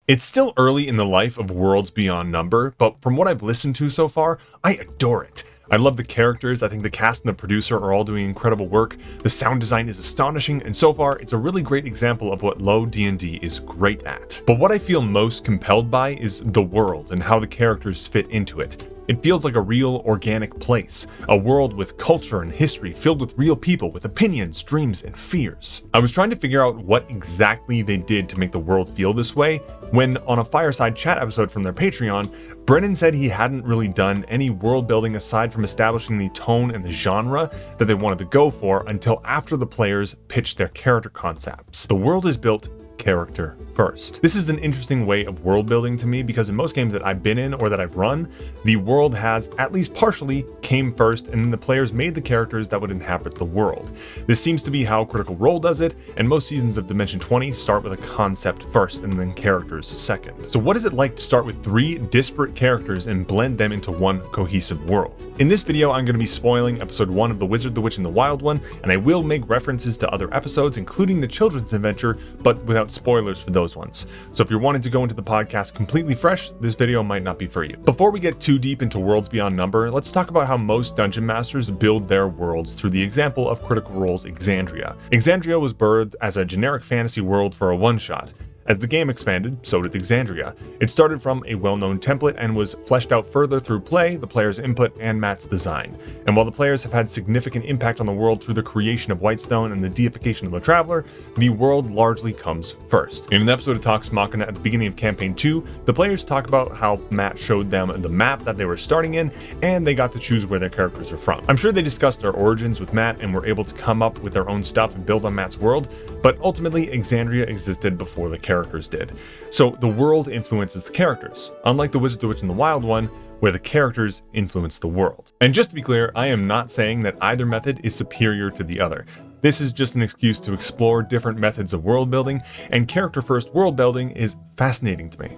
It's still early in the life of Worlds Beyond Number, but from what I've listened to so far, I adore it. I love the characters, I think the cast and the producer are all doing incredible work, the sound design is astonishing, and so far it's a really great example of what low D&D is great at. But what I feel most compelled by is the world and how the characters fit into it. It feels like a real, organic place, a world with culture and history filled with real people with opinions, dreams, and fears. I was trying to figure out what exactly they did to make the world feel this way when, on a fireside chat episode from their Patreon, Brennan said he hadn't really done any world building aside from establishing the tone and the genre that they wanted to go for until after the players pitched their character concepts. The world is built character first. This is an interesting way of world building to me because in most games that I've been in or that I've run, the world has, at least partially, came first and then the players made the characters that would inhabit the world. This seems to be how Critical Role does it, and most seasons of Dimension 20 start with a concept first and then characters second. So what is it like to start with 3 disparate characters and blend them into one cohesive world? In this video, I'm going to be spoiling episode 1 of The Wizard, the Witch, and the Wild One, and I will make references to other episodes, including the children's adventure, but without spoilers for those ones. So if you're wanting to go into the podcast completely fresh, this video might not be for you. Before we get too deep into Worlds Beyond Number, let's talk about how most dungeon masters build their worlds through the example of Critical Role's Exandria. Exandria was birthed as a generic fantasy world for a one-shot. As the game expanded, so did Exandria. It started from a well-known template and was fleshed out further through play, the player's input, and Matt's design. And while the players have had significant impact on the world through the creation of Whitestone and the deification of the Traveler, the world largely comes first. In an episode of Talks Machina at the beginning of Campaign 2, the players talk about how Matt showed them the map that they were starting in, and they got to choose where their characters are from. I'm sure they discussed their origins with Matt and were able to come up with their own stuff and build on Matt's world, but ultimately Exandria existed before the characters did. So the world influences the characters, unlike The Wizard, the Witch, and the Wild One, where the characters influence the world. And just to be clear, I am not saying that either method is superior to the other. This is just an excuse to explore different methods of world building, and character-first world building is fascinating to me.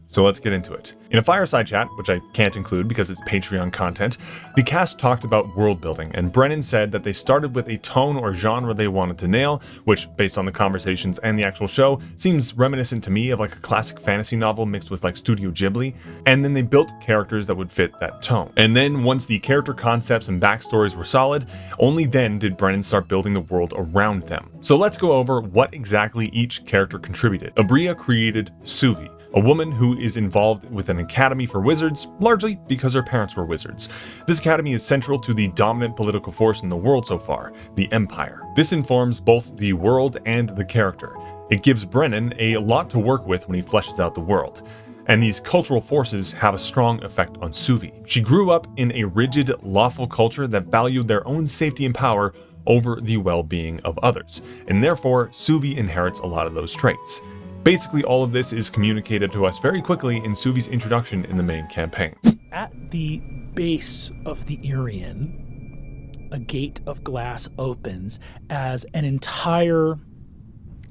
So let's get into it. In a fireside chat, which I can't include because it's Patreon content, the cast talked about world building, and Brennan said that they started with a tone or genre they wanted to nail, which, based on the conversations and the actual show, seems reminiscent to me of like a classic fantasy novel mixed with like Studio Ghibli, and then they built characters that would fit that tone. And then once the character concepts and backstories were solid, only then did Brennan start building the world around them. So let's go over what exactly each character contributed. Aabria created Suvi, a woman who is involved with an academy for wizards, largely because her parents were wizards. This academy is central to the dominant political force in the world so far, the Empire. This informs both the world and the character. It gives Brennan a lot to work with when he fleshes out the world. And these cultural forces have a strong effect on Suvi. She grew up in a rigid, lawful culture that valued their own safety and power over the well-being of others, and therefore Suvi inherits a lot of those traits. Basically, all of this is communicated to us very quickly in Suvi's introduction in the main campaign. At the base of the Irian, a gate of glass opens as an entire,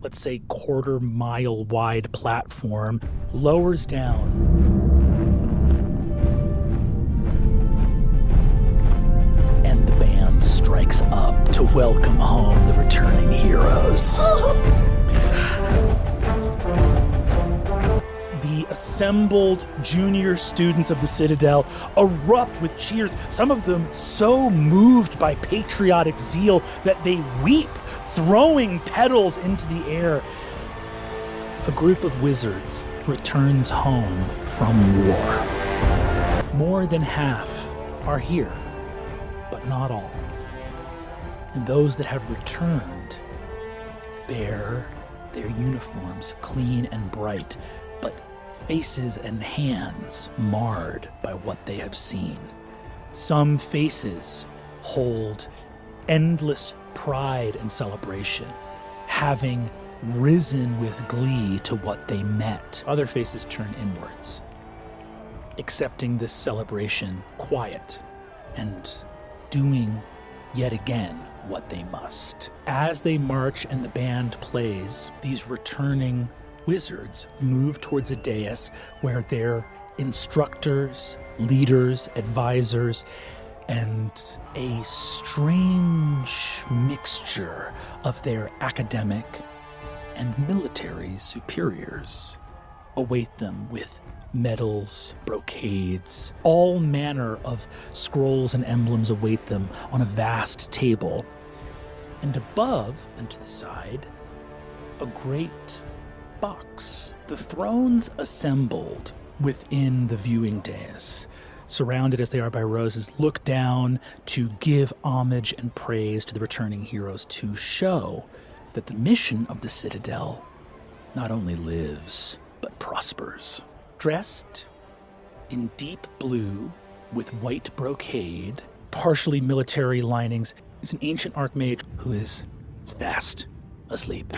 let's say, quarter-mile wide platform lowers down. And the band strikes up to welcome home the returning heroes. The assembled junior students of the Citadel erupt with cheers, some of them so moved by patriotic zeal that they weep, throwing petals into the air. A group of wizards returns home from war. More than half are here, but not all. And those that have returned bear their uniforms clean and bright, but faces and hands marred by what they have seen. Some faces hold endless pride and celebration, having risen with glee to what they met. Other faces turn inwards, accepting this celebration quiet and doing yet again what they must. As they march and the band plays, these returning wizards move towards a dais where their instructors, leaders, advisors, and a strange mixture of their academic and military superiors await them with medals, brocades, all manner of scrolls and emblems await them on a vast table. And above and to the side, a great box. The thrones assembled within the viewing dais, surrounded as they are by roses, look down to give homage and praise to the returning heroes, to show that the mission of the Citadel not only lives, but prospers. Dressed in deep blue with white brocade, partially military linings, is an ancient archmage who is fast asleep.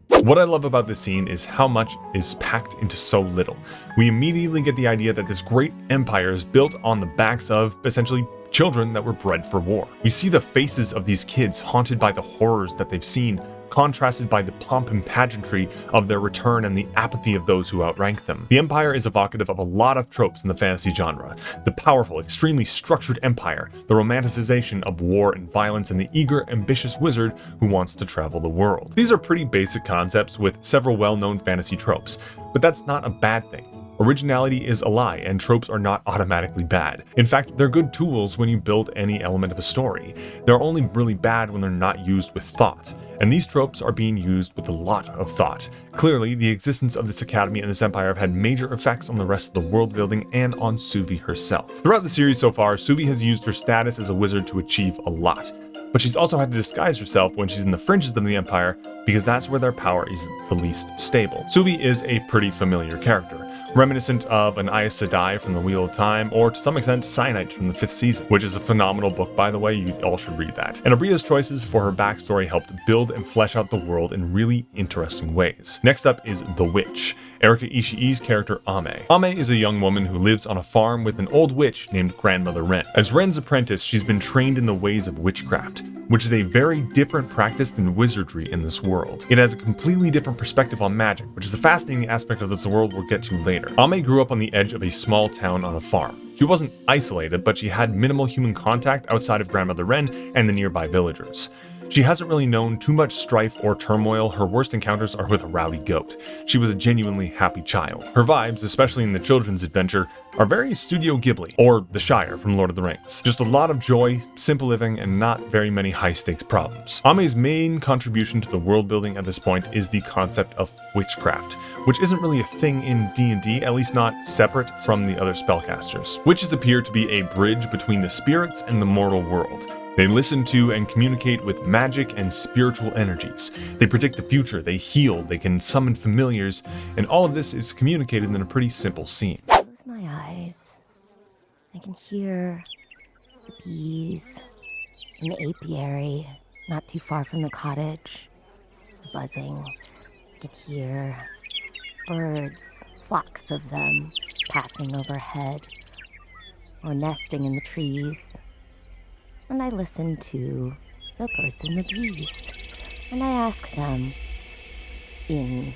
What I love about this scene is how much is packed into so little. We immediately get the idea that this great empire is built on the backs of, essentially, children that were bred for war. We see the faces of these kids haunted by the horrors that they've seen, contrasted by the pomp and pageantry of their return and the apathy of those who outrank them. The Empire is evocative of a lot of tropes in the fantasy genre. The powerful, extremely structured empire, the romanticization of war and violence, and the eager, ambitious wizard who wants to travel the world. These are pretty basic concepts with several well-known fantasy tropes, but that's not a bad thing. Originality is a lie, and tropes are not automatically bad. In fact, they're good tools when you build any element of a story. They're only really bad when they're not used with thought. And these tropes are being used with a lot of thought. Clearly, the existence of this academy and this empire have had major effects on the rest of the world building and on Suvi herself. Throughout the series so far, Suvi has used her status as a wizard to achieve a lot. But she's also had to disguise herself when she's in the fringes of the Empire, because that's where their power is the least stable. Suvi is a pretty familiar character, reminiscent of an Aes Sedai from the Wheel of Time, or to some extent Cyanite from the 5th season, which is a phenomenal book, by the way. You all should read that. And Aabria's choices for her backstory helped build and flesh out the world in really interesting ways. Next up is the Witch, Erika Ishii's character Ame. Ame is a young woman who lives on a farm with an old witch named Grandmother Wren. As Wren's apprentice, she's been trained in the ways of witchcraft, which is a very different practice than wizardry in this world. It has a completely different perspective on magic, which is a fascinating aspect of this world we'll get to later. Ame grew up on the edge of a small town on a farm. She wasn't isolated, but she had minimal human contact outside of Grandmother Wren and the nearby villagers. She hasn't really known too much strife or turmoil. Her worst encounters are with a rowdy goat. She was a genuinely happy child. Her vibes, especially in the children's adventure, are very Studio Ghibli, or The Shire from Lord of the Rings. Just a lot of joy, simple living, and not very many high-stakes problems. Ame's main contribution to the world building at this point is the concept of witchcraft, which isn't really a thing in D&D, at least not separate from the other spellcasters. Witches appear to be a bridge between the spirits and the mortal world. They listen to and communicate with magic and spiritual energies. They predict the future, they heal, they can summon familiars, and all of this is communicated in a pretty simple scene. Close my eyes. I can hear the bees in the apiary, not too far from the cottage. The buzzing. I can hear birds, flocks of them, passing overhead or nesting in the trees. And I listen to the birds and the bees, and I ask them, in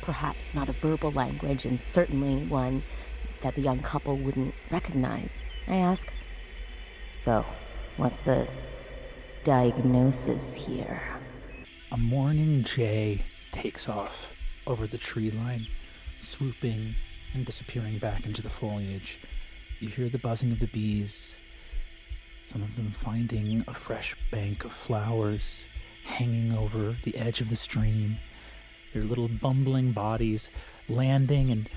perhaps not a verbal language, and certainly one that the young couple wouldn't recognize, I ask, so, what's the diagnosis here? A morning jay takes off over the tree line, swooping and disappearing back into the foliage. You hear the buzzing of the bees, some of them finding a fresh bank of flowers hanging over the edge of the stream, their little bumbling bodies landing and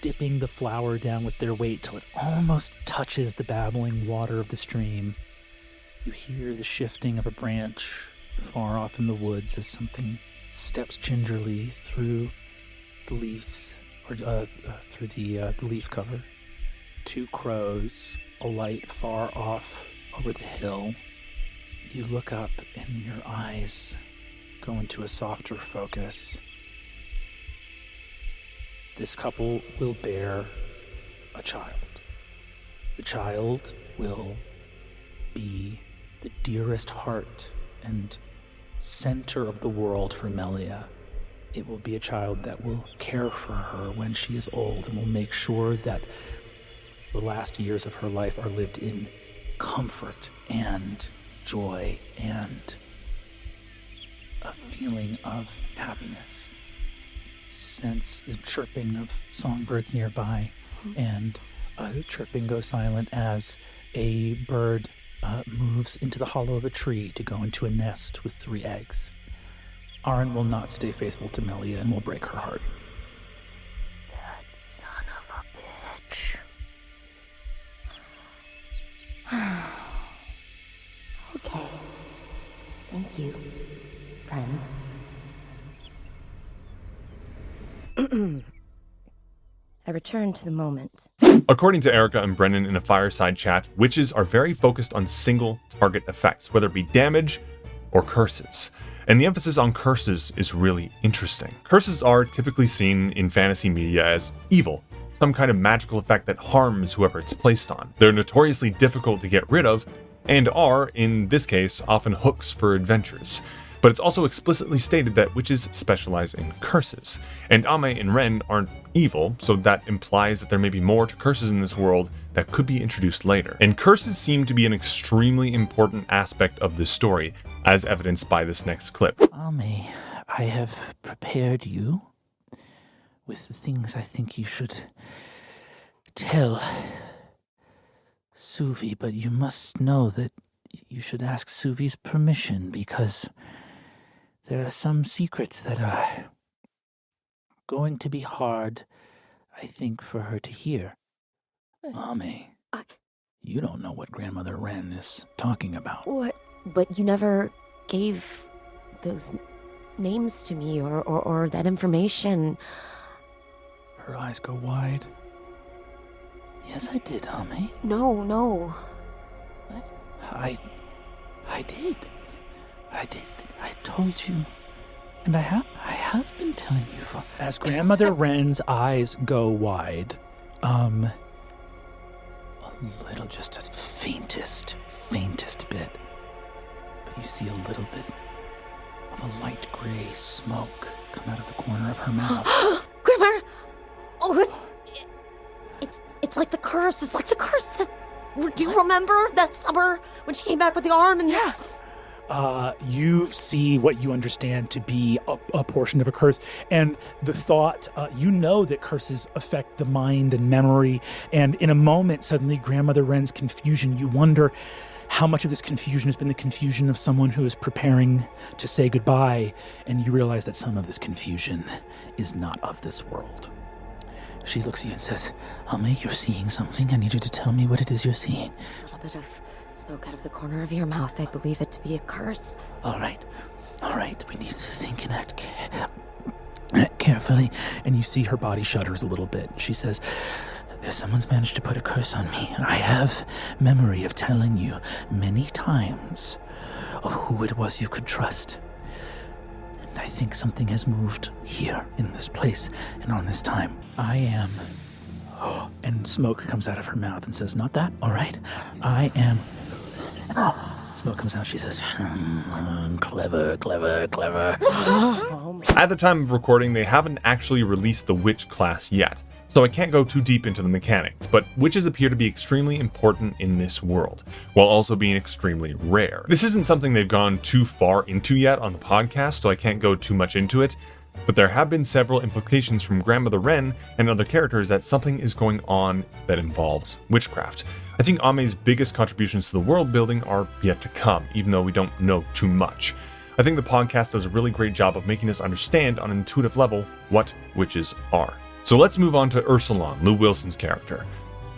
dipping the flower down with their weight till it almost touches the babbling water of the stream. You hear the shifting of a branch far off in the woods as something steps gingerly through the leaves, or through the leaf cover. Two crows alight far off over the hill. You look up and your eyes go into a softer focus. This couple will bear a child. The child will be the dearest heart and center of the world for Melia. It will be a child that will care for her when she is old and will make sure that the last years of her life are lived in comfort and joy and a feeling of happiness. Sense the chirping of songbirds nearby, and chirping goes silent as a bird moves into the hollow of a tree to go into a nest with 3 eggs. Arin will not stay faithful to Melia and will break her heart. That son of a bitch. Okay. Thank you, friends. I return to the moment. According to Erika and Brennan in a fireside chat, witches are very focused on single target effects, whether it be damage or curses. And the emphasis on curses is really interesting. Curses are typically seen in fantasy media as evil, some kind of magical effect that harms whoever it's placed on. They're notoriously difficult to get rid of, and are, in this case, often hooks for adventures. But it's also explicitly stated that witches specialize in curses, and Ame and Ren aren't evil, so that implies that there may be more to curses in this world that could be introduced later. And curses seem to be an extremely important aspect of this story, as evidenced by this next clip. Ame, I have prepared you with the things I think you should tell Suvi, but you must know that you should ask Suvi's permission, because there are some secrets that are going to be hard, I think, for her to hear. Ame, you don't know what Grandmother Wren is talking about. what? But you never gave those names to me or that information. Her eyes go wide. Yes, I did, Ame. No. What? I did. I told you. And I have been telling you for... As Grandmother Wren's eyes go wide, a little, just a faintest bit. But you see a little bit of a light gray smoke come out of the corner of her mouth. Grandma! Oh, it's like the curse. It's like the curse. Do you remember that summer when she came back with the arm and... Yes. You see what you understand to be a portion of a curse, and the thought, you know that curses affect the mind and memory, and in a moment, suddenly, Grandmother Wren's confusion, you wonder how much of this confusion has been the confusion of someone who is preparing to say goodbye, and you realize that some of this confusion is not of this world. She looks at you and says, Ame, you're seeing something. I need you to tell me what it is you're seeing. A little bit of smoke out of the corner of your mouth. I believe it to be a curse. All right. We need to think and act carefully. And you see her body shudders a little bit. She says, someone's managed to put a curse on me. I have memory of telling you many times of who it was you could trust. And I think something has moved here in this place and on this time. I am... and smoke comes out of her mouth and says, not that. All right. I am... Smoke comes out. She says, clever. At the time of recording, they haven't actually released the witch class yet, so I can't go too deep into the mechanics, but witches appear to be extremely important in this world, while also being extremely rare. This isn't something they've gone too far into yet on the podcast, so I can't go too much into it, but there have been several implications from Grandmother Wren and other characters that something is going on that involves witchcraft. I think Ame's biggest contributions to the world building are yet to come, even though we don't know too much. I think the podcast does a really great job of making us understand on an intuitive level what witches are. So let's move on to Ursulon, Lou Wilson's character.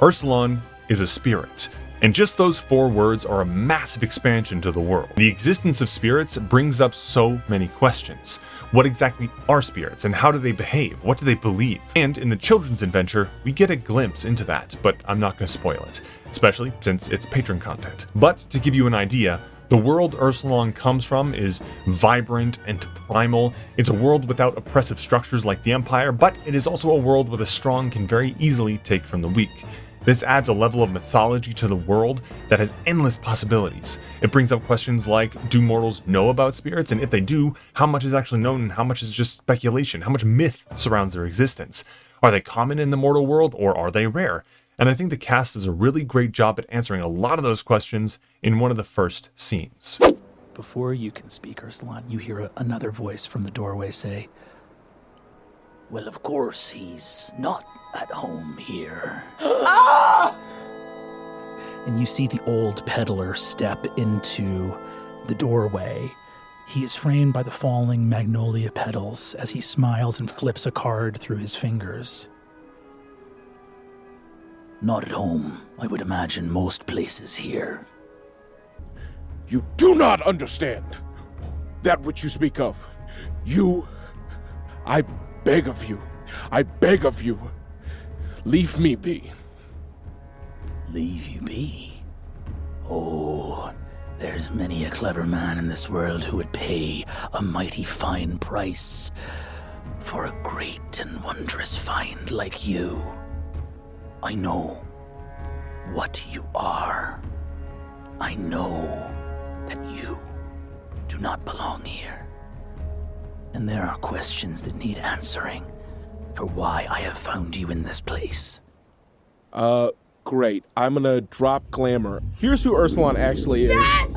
Ursulon is a spirit, and just those 4 words are a massive expansion to the world. The existence of spirits brings up so many questions. What exactly are spirits, and how do they behave? What do they believe? And in the children's adventure, we get a glimpse into that, but I'm not going to spoil it, especially since it's patron content. But to give you an idea, the world Ursulon comes from is vibrant and primal. It's a world without oppressive structures like the Empire, but it is also a world where the strong can very easily take from the weak. This adds a level of mythology to the world that has endless possibilities. It brings up questions like, do mortals know about spirits? And if they do, how much is actually known and how much is just speculation? How much myth surrounds their existence? Are they common in the mortal world or are they rare? And I think the cast does a really great job at answering a lot of those questions in one of the first scenes. before you can speak, Ursulon, you hear another voice from the doorway say, "Well, of course, he's not at home here." And you see the old peddler step into the doorway. He is framed by the falling magnolia petals as he smiles and flips a card through his fingers. "Not at home, I would imagine most places here." You do not understand that which you speak of. I beg of you, leave me be. Leave you be? Oh, there's many a clever man in this world who would pay a mighty fine price for a great and wondrous find like you. I know what you are. I know that you do not belong here. And there are questions that need answering for why I have found you in this place. Great. I'm gonna drop glamour. Here's who Ursulon actually is. Yes!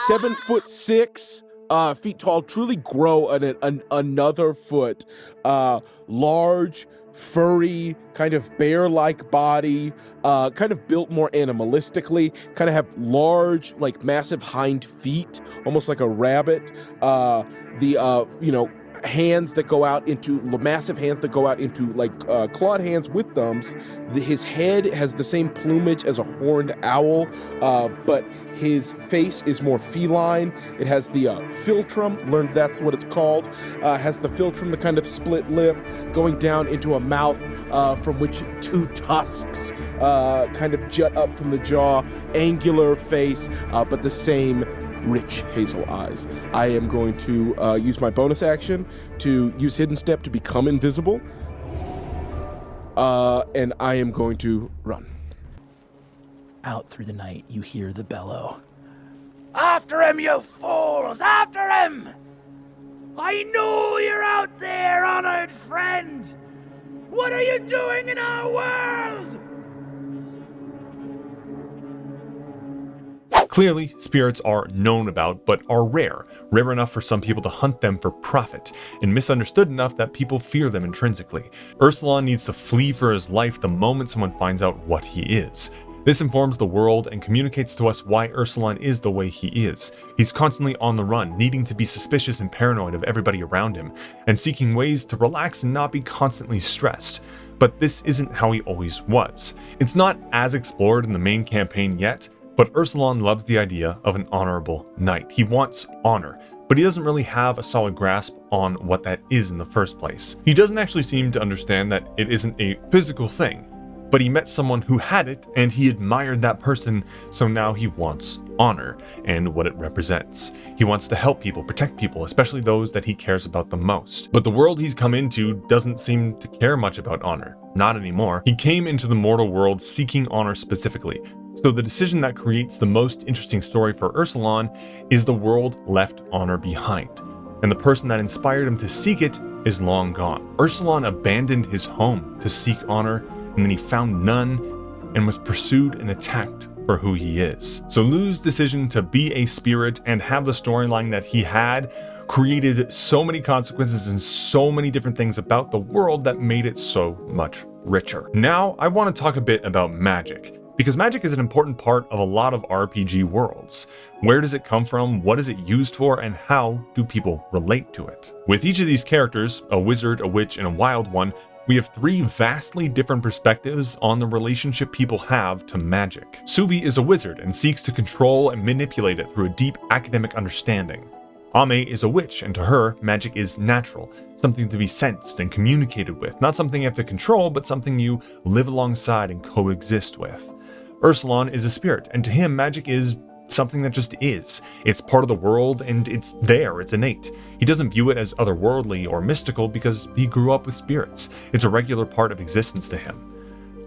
7'6", feet tall, truly grow another foot. Large, furry, kind of bear-like body, kind of built more animalistically, kind of have large, like massive hind feet, almost like a rabbit. Hands that go out into massive hands that go out into like clawed hands with thumbs. His head has the same plumage as a horned owl, but his face is more feline. It has the philtrum, learned that's what it's called. Has the philtrum, the kind of split lip going down into a mouth from which two tusks kind of jut up from the jaw. Angular face, but the same rich hazel eyes. I am going to use my bonus action to use Hidden Step to become invisible. And I am going to run. Out through the night, you hear the bellow. "After him, you fools! After him! I know you're out there, honored friend! What are you doing in our world?" Clearly, spirits are known about, but are rare enough for some people to hunt them for profit, and misunderstood enough that people fear them intrinsically. Ursulon needs to flee for his life the moment someone finds out what he is. This informs the world and communicates to us why Ursulon is the way he is. He's constantly on the run, needing to be suspicious and paranoid of everybody around him, and seeking ways to relax and not be constantly stressed. But this isn't how he always was. It's not as explored in the main campaign yet, but Ursulon loves the idea of an honorable knight. He wants honor, but he doesn't really have a solid grasp on what that is in the first place. He doesn't actually seem to understand that it isn't a physical thing, but he met someone who had it and he admired that person, so now he wants honor and what it represents. He wants to help people, protect people, especially those that he cares about the most. But the world he's come into doesn't seem to care much about honor. Not anymore. He came into the mortal world seeking honor specifically. So the decision that creates the most interesting story for Ursulon is the world left honor behind, and the person that inspired him to seek it is long gone. Ursulon abandoned his home to seek honor, and then he found none and was pursued and attacked for who he is. So Lou's decision to be a spirit and have the storyline that he had created so many consequences and so many different things about the world that made it so much richer. Now I want to talk a bit about magic, because magic is an important part of a lot of RPG worlds. Where does it come from? What is it used for? And how do people relate to it? With each of these characters, a wizard, a witch, and a wild one, we have three vastly different perspectives on the relationship people have to magic. Suvi is a wizard and seeks to control and manipulate it through a deep academic understanding. Ame is a witch, and to her, magic is natural, something to be sensed and communicated with, not something you have to control, but something you live alongside and coexist with. Ursulon is a spirit, and to him, magic is something that just is. It's part of the world, and it's there, it's innate. He doesn't view it as otherworldly or mystical because he grew up with spirits. It's a regular part of existence to him.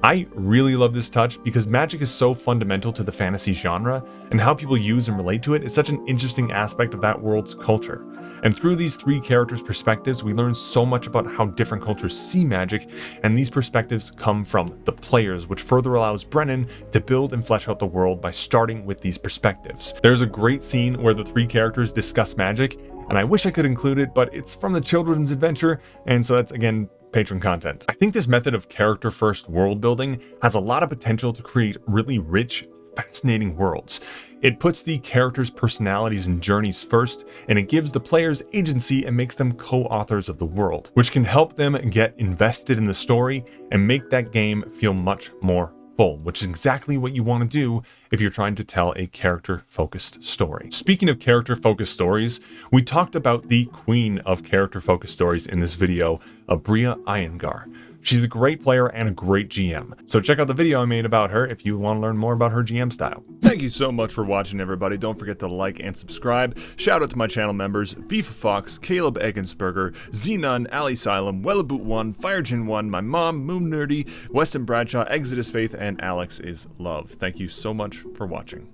I really love this touch because magic is so fundamental to the fantasy genre, and how people use and relate to it is such an interesting aspect of that world's culture. And through these 3 characters' perspectives, we learn so much about how different cultures see magic, and these perspectives come from the players, which further allows Brennan to build and flesh out the world by starting with these perspectives. There's a great scene where the 3 characters discuss magic, and I wish I could include it, but it's from the children's adventure, and so that's, again, patron content. I think this method of character-first world building has a lot of potential to create really rich, fascinating worlds. It puts the characters' personalities and journeys first, and it gives the players agency and makes them co-authors of the world, which can help them get invested in the story and make that game feel much more full, which is exactly what you want to do if you're trying to tell a character-focused story. Speaking of character-focused stories, we talked about the queen of character-focused stories in this video, Aabria Iyengar. She's a great player and a great GM. So check out the video I made about her if you want to learn more about her GM style. Thank you so much for watching, everybody. Don't forget to like and subscribe. Shout out to my channel members, Viva Fox, Caleb Eggensberger, Xenon, Ali Silem, Wellaboot1, Firejin1, my mom, Moon Nerdy, Weston Bradshaw, Exodus Faith, and Alex is Love. Thank you so much for watching.